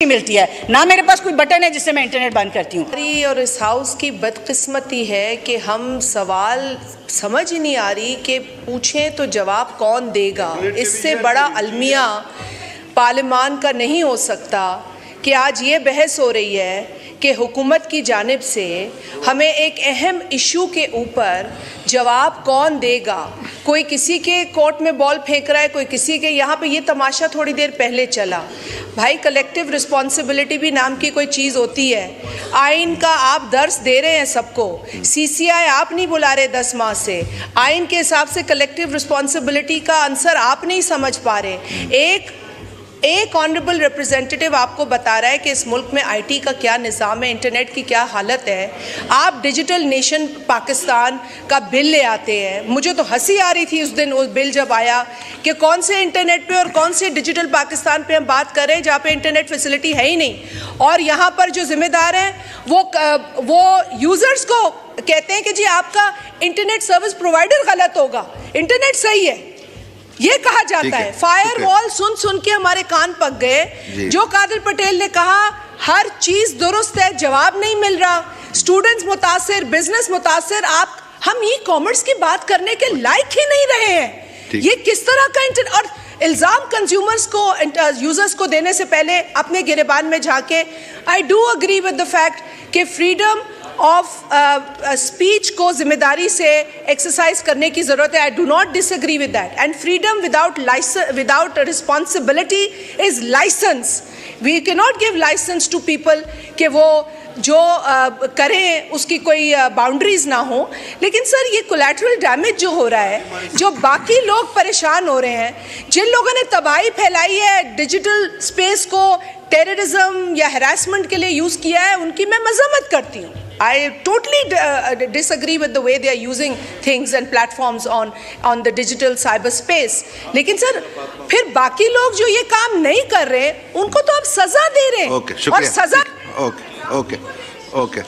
मिलती है, ना मेरे पास कोई बटन है जिससे मैं इंटरनेट बंद करती हूँ। और इस हाउस की बदकिस्मती है कि हम सवाल समझ ही नहीं आ रही कि पूछें तो जवाब कौन देगा। इससे बड़ा अलमिया पार्लियामान का नहीं हो सकता कि आज ये बहस हो रही है कि हुकूमत की जानिब से हमें एक अहम इशू के ऊपर जवाब कौन देगा। कोई किसी के कोर्ट में बॉल फेंक रहा है, कोई किसी के। यहाँ पे ये तमाशा थोड़ी देर पहले चला। भाई, कलेक्टिव रिस्पॉन्सिबिलिटी भी नाम की कोई चीज़ होती है। आइन का आप दर्स दे रहे हैं सबको, CCI आप नहीं बुला रहे 10 माह से। आइन के हिसाब से कलेक्टिव रिस्पॉन्सिबिलिटी का आंसर आप नहीं समझ पा रहे। एक ऑनरेबल रिप्रेजेंटेटिव आपको बता रहा है कि इस मुल्क में IT का क्या निज़ाम है, इंटरनेट की क्या हालत है। आप डिजिटल नेशन पाकिस्तान का बिल ले आते हैं। मुझे तो हंसी आ रही थी उस दिन उस बिल जब आया कि कौन से इंटरनेट पे और कौन से डिजिटल पाकिस्तान पे हम बात कर रहे हैं जहाँ पे इंटरनेट फैसिलिटी है ही नहीं। और यहाँ पर जो जिम्मेदार हैं वो यूज़र्स को कहते हैं कि जी आपका इंटरनेट सर्विस प्रोवाइडर गलत होगा, इंटरनेट सही है, ये कहा जाता है। फायर वॉल सुन के हमारे कान पक गए। जो कादिर पटेल ने कहा हर चीज दुरुस्त है, जवाब नहीं मिल रहा। स्टूडेंट्स मुतासिर, बिजनेस मुतासिर। हम ई-कॉमर्स की बात करने के लायक ही नहीं रहे हैं। ये किस तरह का और इल्जाम कंज्यूमर्स को, यूजर्स को देने से पहले अपने गिरेबान में झांके। I do agree with the fact कि फ्रीडम ऑफ स्पीच को जिम्मेदारी से एक्सरसाइज करने की जरूरत है। I do not disagree with that. And freedom without responsibility is licence. We can not give licence to people कि वो जो करें उसकी कोई बाउंड्रीज ना हो। लेकिन सर, ये कोलैटरल डैमेज जो हो रहा है, जो बाकी लोग परेशान हो रहे हैं, जिन लोगों ने तबाही फैलाई है, डिजिटल स्पेस को टेररिज्म या हैरेसमेंट के लिए यूज किया है, उनकी मैं मजम्मत करती हूँ। I totally disagree with the way they are using things and platforms on the digital cyberspace. लेकिन सर, फिर बाकी लोग जो ये काम नहीं कर रहे उनको तो आप सजा दे रहे हैं। और सजा ओके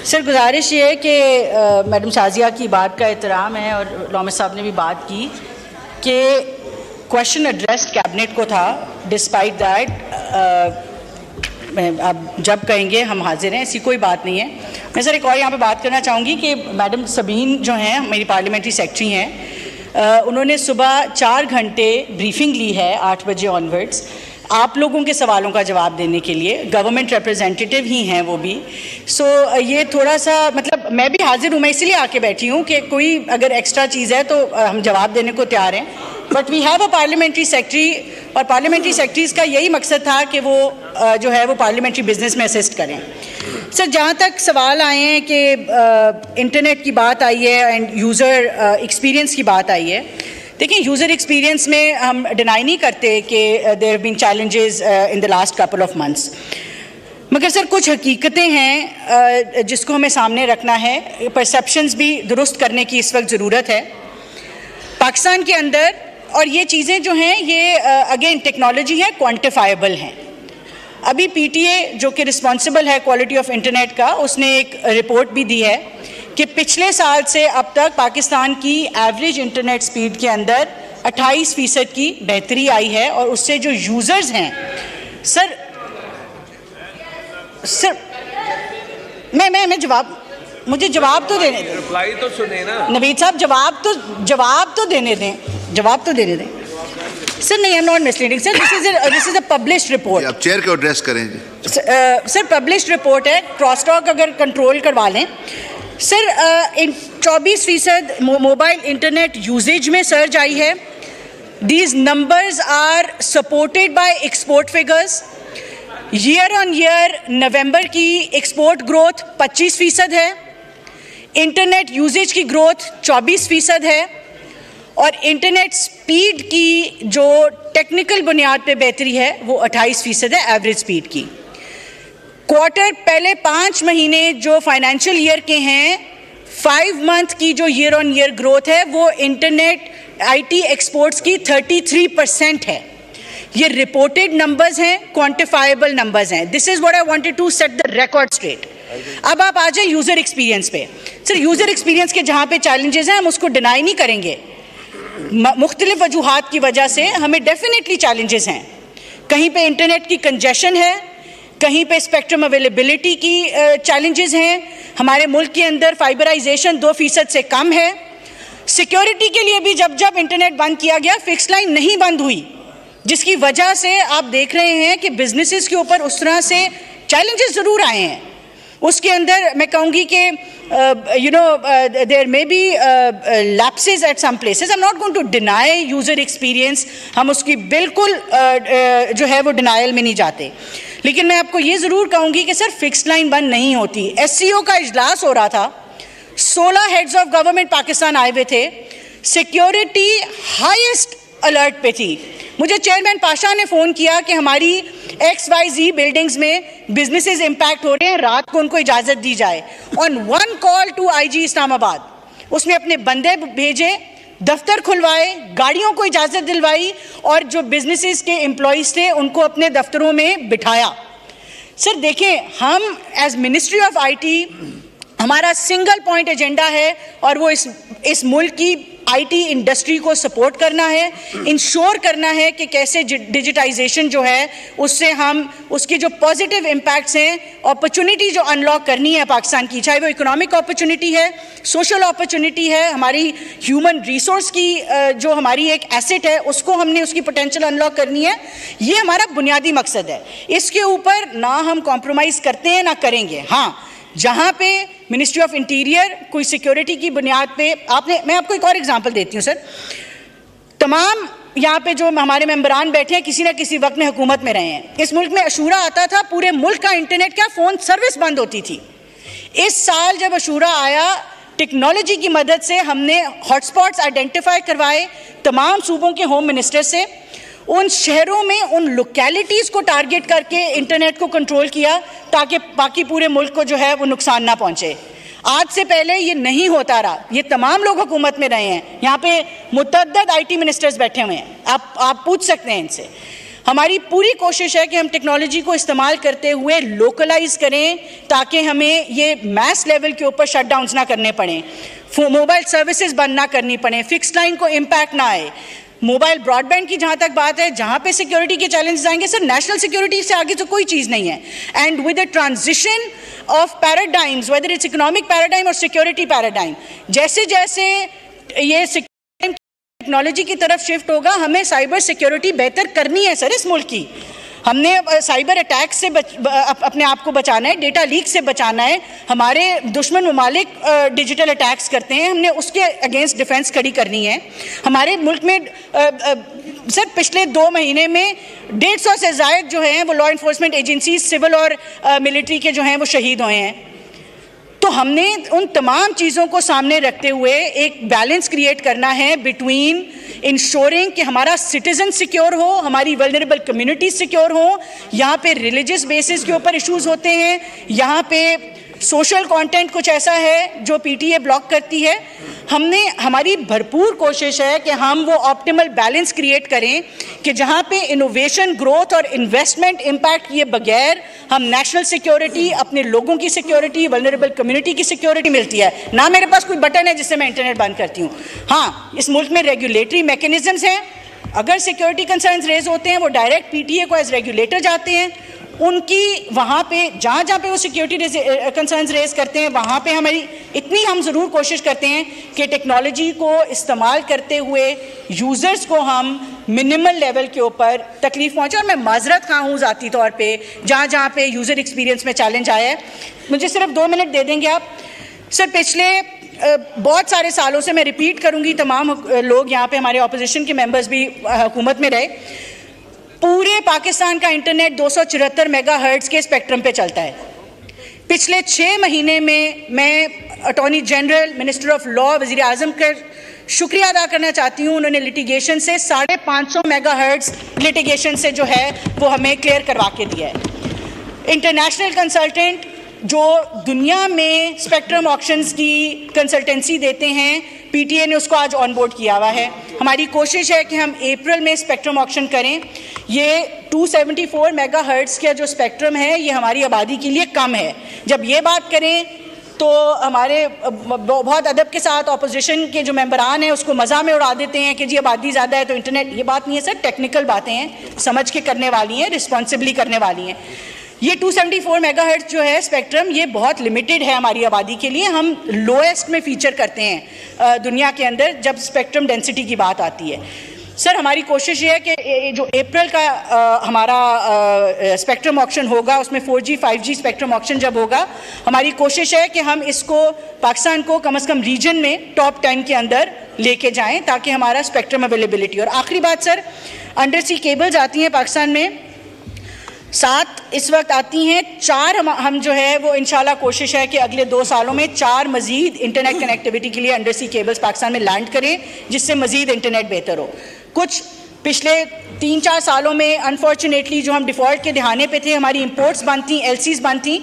सर, गुजारिश ये है कि मैडम शाजिया की बात का एहतराम है और लॉमर साहब ने भी बात की कि क्वेश्चन एड्रेस्ड कैबिनेट को था। डिस्पाइट दैट आप जब कहेंगे हम हाजिर हैं, ऐसी कोई बात नहीं है। मैं सर एक और यहाँ पे बात करना चाहूँगी कि मैडम सबीन जो हैं, मेरी पार्लियामेंट्री सेक्रेटरी हैं, उन्होंने सुबह 4 घंटे ब्रीफिंग ली है 8 बजे ऑनवर्ड्स आप लोगों के सवालों का जवाब देने के लिए। गवर्नमेंट रिप्रेजेंटेटिव ही हैं वो भी। सो ये थोड़ा सा मतलब मैं भी हाजिर हूँ, मैं इसीलिए आके बैठी हूँ कि कोई अगर एक्स्ट्रा चीज़ है तो हम जवाब देने को तैयार हैं। But we have a parliamentary secretary और पार्लियामेंट्री सेक्रेटरीज का यही मकसद था कि वो जो है वो पार्लियामेंट्री बिजनेस में असिस्ट करें। सर, जहाँ तक सवाल आए हैं कि इंटरनेट की बात आई है एंड यूज़र एक्सपीरियंस की बात आई है, देखिए यूज़र एक्सपीरियंस में हम डिनाई नहीं करते कि there have been challenges in the last couple of months. मगर सर, कुछ हकीकतें हैं जिसको हमें सामने रखना है। परसेप्शंस भी दुरुस्त करने की इस वक्त ज़रूरत है पाकिस्तान के अंदर। और ये चीज़ें जो हैं ये अगेन टेक्नोलॉजी है, क्वान्टिफाइबल हैं। अभी PTA जो कि रिस्पॉन्सिबल है क्वालिटी ऑफ इंटरनेट का, उसने एक रिपोर्ट भी दी है कि पिछले साल से अब तक पाकिस्तान की एवरेज इंटरनेट स्पीड के अंदर 28% की बेहतरी आई है। और उससे जो यूज़र्स हैं सर मुझे जवाब तो देने दें। रिप्लाई तो सुने ना नवीद साहब, जवाब तो देने दें। सर नहीं, I am not misleading sir. This is a published report. आप चेयर को एड्रेस करें जी। सर पब्लिश्ड रिपोर्ट है, क्रॉस टॉक अगर कंट्रोल करवा लें। सर 24% मोबाइल इंटरनेट यूजेज में सर्ज आई है। These numbers are supported by export figures. Year on year November की एक्सपोर्ट ग्रोथ 25% है। इंटरनेट यूजेज की ग्रोथ 24% है। और इंटरनेट स्पीड की जो टेक्निकल बुनियाद पे बेहतरी है वो 28% है एवरेज स्पीड की। क्वार्टर पहले 5 महीने जो फाइनेंशियल ईयर के हैं, 5 मंथ की जो ईयर ऑन ईयर ग्रोथ है वो इंटरनेट IT एक्सपोर्ट्स की 33% है। ये रिपोर्टेड नंबर्स हैं, क्वांटिफाइबल नंबर्स हैं। This is what I wanted to set the record straight. अब आप आ जाए यूजर एक्सपीरियंस पे। सर, यूजर एक्सपीरियंस के जहाँ पे चैलेंजेस हैं हम उसको डिनाई नहीं करेंगे। मुख्तलिफ वजूहात की वजह से हमें डेफिनेटली चैलेंजेस हैं। कहीं पे इंटरनेट की कंजेशन है, कहीं पे स्पेक्ट्रम अवेलेबिलिटी की चैलेंजेस हैं, हमारे मुल्क के अंदर फाइबराइजेशन 2% से कम है। सिक्योरिटी के लिए भी जब जब इंटरनेट बंद किया गया, फिक्स लाइन नहीं बंद हुई, जिसकी वजह से आप देख रहे हैं कि बिजनेसेस के ऊपर उस तरह से चैलेंजेस ज़रूर आए हैं। उसके अंदर मैं कहूँगी कि there may be lapses at some places, I am not going to deny user experience, हम उसकी बिल्कुल जो है वो डिनायल में नहीं जाते, लेकिन मैं आपको ये ज़रूर कहूँगी कि सर फिक्स लाइन बंद नहीं होती। SCO का इजलास हो रहा था, 16 हेड्स ऑफ गवर्नमेंट पाकिस्तान आए हुए थे, सिक्योरिटी हाईएस्ट अलर्ट पे थी। मुझे चेयरमैन पाशा ने फ़ोन किया कि हमारी XYZ बिल्डिंग्स में बिजनेसेस इम्पैक्ट हो रहे हैं, रात को उनको इजाज़त दी जाए। On one call to IG Islamabad, उसने अपने बंदे भेजे, दफ्तर खुलवाए, गाड़ियों को इजाज़त दिलवाई और जो बिजनेसेस के एम्प्लॉइज़ थे उनको अपने दफ्तरों में बिठाया। सर देखें, हम एज मिनिस्ट्री ऑफ IT हमारा सिंगल पॉइंट एजेंडा है और वो इस मुल्क की IT इंडस्ट्री को सपोर्ट करना है, इंश्योर करना है कि कैसे डिजिटाइजेशन जो है उससे हम उसके जो पॉजिटिव इम्पैक्ट्स हैं, अपॉर्चुनिटी जो अनलॉक करनी है पाकिस्तान की, चाहे वो इकोनॉमिक अपॉर्चुनिटी है, सोशल अपॉर्चुनिटी है, हमारी ह्यूमन रिसोर्स की जो हमारी एक एसेट है उसको हमने उसकी पोटेंशियल अनलॉक करनी है। ये हमारा बुनियादी मकसद है, इसके ऊपर ना हम कॉम्प्रोमाइज़ करते हैं ना करेंगे। हाँ, जहाँ पे मिनिस्ट्री ऑफ इंटीरियर कोई सिक्योरिटी की बुनियाद पे मैं आपको एक और एग्जांपल देती हूँ सर। तमाम यहाँ पे जो हमारे मेंबरान बैठे हैं किसी ना किसी वक्त में हुकूमत में रहे हैं। इस मुल्क में अशूरा आता था, पूरे मुल्क का इंटरनेट क्या फ़ोन सर्विस बंद होती थी। इस साल जब अशूरा आया, टेक्नोलॉजी की मदद से हमने हॉटस्पॉट्स आइडेंटिफाई करवाए तमाम सूबों के होम मिनिस्टर से, उन शहरों में उन लोकेलिटीज़ को टारगेट करके इंटरनेट को कंट्रोल किया ताकि बाकी पूरे मुल्क को जो है वो नुकसान ना पहुंचे। आज से पहले ये नहीं होता रहा, ये तमाम लोग हुकूमत में रहे हैं, यहाँ पे मुतअद्दद IT मिनिस्टर्स बैठे हुए हैं, आप पूछ सकते हैं इनसे। हमारी पूरी कोशिश है कि हम टेक्नोलॉजी को इस्तेमाल करते हुए लोकलाइज करें ताकि हमें ये मैस लेवल के ऊपर शटडाउन्स ना करने पड़ें, मोबाइल सर्विसेज बंद ना करनी पड़े, फिक्स लाइन को इम्पैक्ट ना आए। मोबाइल ब्रॉडबैंड की जहाँ तक बात है, जहाँ पे सिक्योरिटी के चैलेंजेस आएंगे सर, नेशनल सिक्योरिटी से आगे तो कोई चीज़ नहीं है। And with the transition of paradigms, whether it's economic paradigm और सिक्योरिटी पैराडाइम, जैसे जैसे ये टेक्नोलॉजी की तरफ शिफ्ट होगा, हमें साइबर सिक्योरिटी बेहतर करनी है सर इस मुल्क की। हमने साइबर अटैक से अपने आप को बचाना है, डेटा लीक से बचाना है। हमारे दुश्मन ममालिक डिजिटल अटैक्स करते हैं, हमने उसके अगेंस्ट डिफेंस खड़ी करनी है। हमारे मुल्क में सर पिछले 2 महीने में 150 से ज़ायद जो हैं वो लॉ इन्फोर्समेंट एजेंसी, सिविल और मिलिट्री के जो हैं वो शहीद हुए हैं। तो हमने उन तमाम चीज़ों को सामने रखते हुए एक बैलेंस क्रिएट करना है बिटवीन इंश्योरिंग कि हमारा सिटीजन सिक्योर हो, हमारी वल्नरेबल कम्युनिटी सिक्योर हो। यहाँ पे रिलीजियस बेसिस के ऊपर इश्यूज होते हैं, यहाँ पे सोशल कंटेंट कुछ ऐसा है जो PTA ब्लॉक करती है। हमारी भरपूर कोशिश है कि हम वो ऑप्टिमल बैलेंस क्रिएट करें कि जहाँ पे इनोवेशन, ग्रोथ और इन्वेस्टमेंट इम्पैक्ट किए बगैर हम नेशनल सिक्योरिटी, अपने लोगों की सिक्योरिटी, वल्नरेबल कम्युनिटी की सिक्योरिटी मिलती है ना। मेरे पास कोई बटन है जिससे मैं इंटरनेट बंद करती हूँ। हाँ, इस मुल्क में रेगुलेटरी मैकेनिज्म्स हैं, अगर सिक्योरिटी कंसर्न्स रेज होते हैं वो डायरेक्ट PTA को एज रेगुलेटर जाते हैं, उनकी वहाँ पे जहाँ जहाँ पे वो सिक्योरिटी कंसर्न्स रेज करते हैं वहाँ पे हमारी इतनी हम ज़रूर कोशिश करते हैं कि टेक्नोलॉजी को इस्तेमाल करते हुए यूज़र्स को हम मिनिमल लेवल के ऊपर तकलीफ पहुँचे। और मैं माजरत खा हूँ ज़ाती तौर पे जहाँ जहाँ पे यूज़र एक्सपीरियंस में चैलेंज आया है। मुझे सिर्फ 2 मिनट दे देंगे आप सर? पिछले बहुत सारे सालों से, मैं रिपीट करूँगी, तमाम लोग यहाँ पे हमारे अपोजिशन के मेंबर्स भी हुकूमत में रहे, पूरे पाकिस्तान का इंटरनेट 274 मेगाहर्ट्ज़ के स्पेक्ट्रम पे चलता है। पिछले 6 महीने में मैं attorney general, minister of law, वज़ीर आज़म का शुक्रिया अदा करना चाहती हूँ। उन्होंने लिटिगेशन से 550 मेगाहर्ट्ज़ लिटिगेशन से जो है वो हमें क्लियर करवा के दिया है। इंटरनेशनल कंसल्टेंट जो दुनिया में स्पेक्ट्रम ऑक्शंस की कंसल्टेंसी देते हैं, PTA ने उसको आज ऑन बोर्ड किया हुआ है। हमारी कोशिश है कि हम अप्रैल में स्पेक्ट्रम ऑक्शन करें। ये 274 मेगाहर्ट्ज़ का जो स्पेक्ट्रम है ये हमारी आबादी के लिए कम है। जब ये बात करें तो हमारे बहुत अदब के साथ अपोजिशन के जो मेंबरान हैं उसको मज़ा में उड़ा देते हैं कि जी आबादी ज़्यादा है तो इंटरनेट। ये बात नहीं है सर, टेक्निकल बातें हैं, समझ के करने वाली हैं, रिस्पॉन्सिबली करने वाली हैं। ये 274 मेगाहर्ट्ज़ जो है स्पेक्ट्रम, ये बहुत लिमिटेड है हमारी आबादी के लिए। हम लोएस्ट में फीचर करते हैं दुनिया के अंदर जब स्पेक्ट्रम डेंसिटी की बात आती है। सर हमारी कोशिश ये है कि जो अप्रैल का हमारा स्पेक्ट्रम ऑक्शन होगा, उसमें 4G 5G स्पेक्ट्रम ऑक्शन जब होगा, हमारी कोशिश है कि हम इसको पाकिस्तान को कम से कम रीजन में टॉप 10 के अंदर लेके जाएं ताकि हमारा स्पेक्ट्रम अवेलेबिलिटी। और आखिरी बात सर, अंडर सी केबल्स आती हैं पाकिस्तान में 7 इस वक्त आती हैं, 4 हम जो है वो इंशाल्लाह कोशिश है कि अगले 2 सालों में 4 मज़ीद इंटरनेट कनेक्टिविटी के लिए अंडर सी केबल्स पाकिस्तान में लैंड करें जिससे मज़ीद इंटरनेट बेहतर हो। कुछ पिछले 3-4 सालों में अनफॉर्चुनेटली जो हम डिफ़ॉल्ट के दहाने पे थे, हमारी इंपोर्ट्स बंद थी, LCs बंद थी,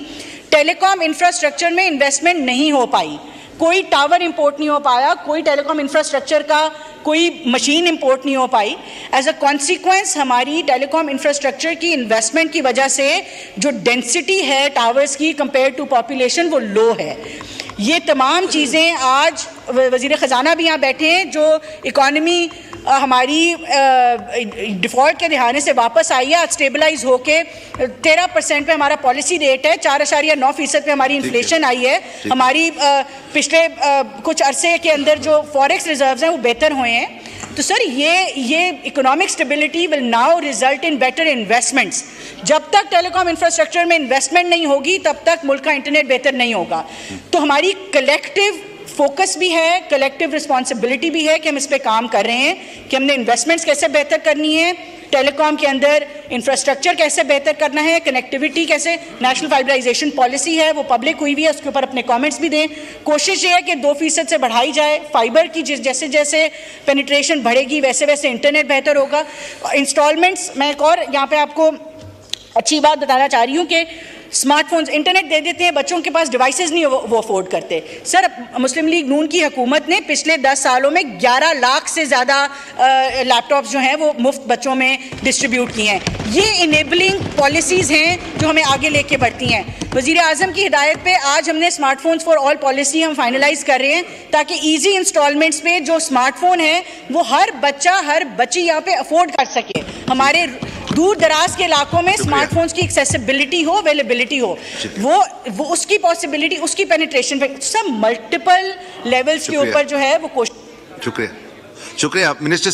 टेलीकॉम इंफ्रास्ट्रक्चर में इन्वेस्टमेंट नहीं हो पाई, कोई टावर इंपोर्ट नहीं हो पाया, कोई टेलीकॉम इंफ्रास्ट्रक्चर का कोई मशीन इंपोर्ट नहीं हो पाई। एज अ कॉन्सिक्वेंस हमारी टेलीकॉम इंफ्रास्ट्रक्चर की इन्वेस्टमेंट की वजह से जो डेंसिटी है टावर्स की कंपेयर टू पॉपुलेशन वो लो है। ये तमाम चीज़ें आज वज़ीर ख़जाना भी यहाँ बैठे हैं, जो इकॉनमी हमारी डिफ़ॉल्ट के दहाने से वापस आई है, आज स्टेबलाइज होके 13% पे हमारा पॉलिसी रेट है, 4.9% पे हमारी इन्फ्लेशन आई है। हमारी पिछले कुछ अरसे के अंदर जो फॉरेक्स रिजर्व्स हैं वो बेहतर हुए हैं। तो सर ये economic stability will now result in better investments. जब तक टेलीकॉम इंफ्रास्ट्रक्चर में इन्वेस्टमेंट नहीं होगी तब तक मुल्क का इंटरनेट बेहतर नहीं होगा। तो हमारी कलेक्टिव फोकस भी है, कलेक्टिव रिस्पॉन्सिबिलिटी भी है कि हम इस पे काम कर रहे हैं कि हमने इन्वेस्टमेंट्स कैसे बेहतर करनी है, टेलीकॉम के अंदर इंफ्रास्ट्रक्चर कैसे बेहतर करना है, कनेक्टिविटी कैसे, नेशनल फाइबराइजेशन पॉलिसी है वो पब्लिक हुई हुई है, उसके ऊपर अपने कमेंट्स भी दें। कोशिश ये है कि 2% से बढ़ाई जाए फाइबर की, जैसे जैसे पेनिट्रेशन बढ़ेगी वैसे वैसे इंटरनेट बेहतर होगा। इंस्टॉलमेंट्स, मैं एक और यहाँ पे आपको अच्छी बात बताना चाह रही हूँ कि स्मार्टफोन्स इंटरनेट दे देते हैं, बच्चों के पास डिवाइसेस नहीं वो अफोर्ड करते। सर मुस्लिम लीग नून की हुकूमत ने पिछले 10 सालों में 11 लाख से ज़्यादा लैपटॉप्स जो हैं वो मुफ्त बच्चों में डिस्ट्रीब्यूट किए हैं। ये इनेबलिंग पॉलिसीज़ हैं जो हमें आगे लेके बढ़ती हैं। वज़ीर आज़म की हिदायत पे आज हमने स्मार्टफोन्स फॉर ऑल पॉलिसी हम फाइनलाइज कर रहे हैं ताकि ईजी इंस्टॉलमेंट्स पे जो स्मार्टफोन है वो हर बच्चा हर बच्ची यहाँ पे अफोर्ड कर सके। हमारे दूर दराज के इलाकों में स्मार्टफोन्स की एक्सेसिबिलिटी हो, अवेलेबिलिटी हो, वो उसकी पॉसिबिलिटी, उसकी पेनिट्रेशन पे सब मल्टीपल लेवल्स के ऊपर जो है वो कोशिश। शुक्रिया मिनिस्टर।